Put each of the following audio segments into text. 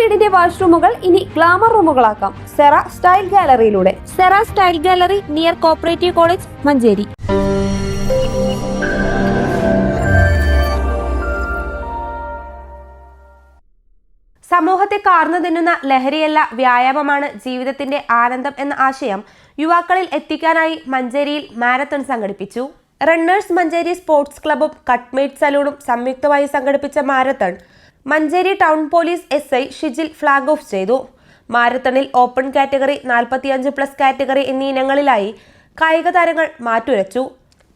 വീടിന്റെ വാഷ്റൂമുകൾ ഇനി ഗ്ലാമർ റൂമുകളാക്കാം സെറ സ്റ്റൈൽ ഗാലറിയിലൂടെ. Sera style gallery near cooperative college, Manjeri. സമൂഹത്തെ കാർന്നു തിന്നുന്ന ലഹരിയല്ല, വ്യായാമമാണ് ജീവിതത്തിന്റെ ആനന്ദം എന്ന ആശയം യുവാക്കളിൽ എത്തിക്കാനായി മഞ്ചേരിയിൽ മാരത്തൺ സംഘടിപ്പിച്ചു. റണ്ണേഴ്സ് മഞ്ചേരി സ്പോർട്സ് ക്ലബ്ബും കട്ട്മേറ്റ് സലൂണും സംയുക്തമായി സംഘടിപ്പിച്ച marathon Manjeri town police SI Shijil flag off ചെയ്തു. മാരത്തണിൽ ഓപ്പൺ കാറ്റഗറി, 45+ കാറ്റഗറി എന്നീ ഇനങ്ങളിലായി കായിക താരങ്ങൾ മാറ്റുരച്ചു.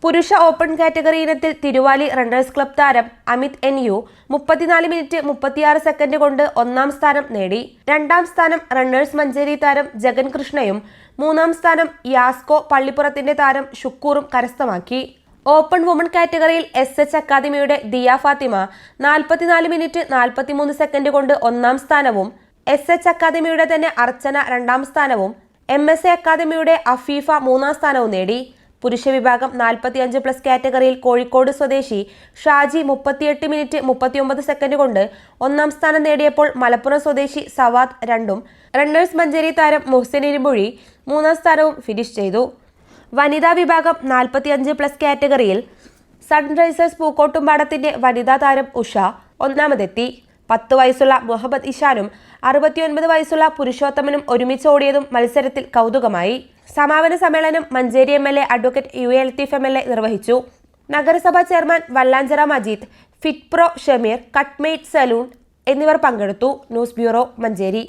പുരുഷ ഓപ്പൺ കാറ്റഗറി ഇനത്തിൽ തിരുവാലി റണ്ണേഴ്സ് ക്ലബ് താരം അമിത് NU 34 മിനിറ്റ് 36 സെക്കൻഡ് കൊണ്ട് 1ാം സ്ഥാനം നേടി. 2ാം സ്ഥാനം റണ്ണേഴ്സ് മഞ്ചേരി താരം ജഗൻ കൃഷ്ണയും 3ാം സ്ഥാനം യാസ്കോ പള്ളിപ്പുറത്തിന്റെ താരം ഷുക്കൂറും കരസ്ഥമാക്കി. ഓപ്പൺ വുമൺ കാറ്റഗറിയിൽ SH അക്കാദമിയുടെ ദിയ ഫാത്തിമ 44 മിനിറ്റ് 43 സെക്കൻഡ് കൊണ്ട് 1ാം സ്ഥാനവും, SH അക്കാദമിയുടെ തന്നെ അർച്ചന 2ാം സ്ഥാനവും, MSA അക്കാദമിയുടെ അഫീഫ 3ാം സ്ഥാനവും നേടി. പുരുഷ വിഭാഗം 45+ കാറ്റഗറിയിൽ കോഴിക്കോട് സ്വദേശി ഷാജി 38 മിനിറ്റ് 39 സെക്കൻഡ് കൊണ്ട് 1ാം സ്ഥാനം നേടിയപ്പോൾ മലപ്പുറം സ്വദേശി സവാദ് 2ഉം, റണ്ണേഴ്സ് മഞ്ചേരി താരം മുഹ്സിൻ ഇരുമ്പുഴി 3ാം സ്ഥാനവും ഫിനിഷ് ചെയ്തു. വനിതാ വിഭാഗം 45+ കാറ്റഗറിയിൽ സൺറൈസേഴ്സ് പൂക്കോട്ടുംപാടത്തിന്റെ വനിതാ താരം ഉഷ 1ാമതെത്തി. 10 വയസ്സുള്ള മുഹമ്മദ് ഇഷാനും 69 വയസ്സുള്ള പുരുഷോത്തമനും ഒരുമിച്ച് ഓടിയതും മത്സരത്തിൽ കൗതുകമായി. സമാപന സമ്മേളനം Manjeri MLA advocate UA Latheef MLA നിർവഹിച്ചു. നഗരസഭാ chairman Vallanchira Majeed, fit pro Shameer, cutmate salon എന്നിവർ പങ്കെടുത്തു. News bureau, Manjeri.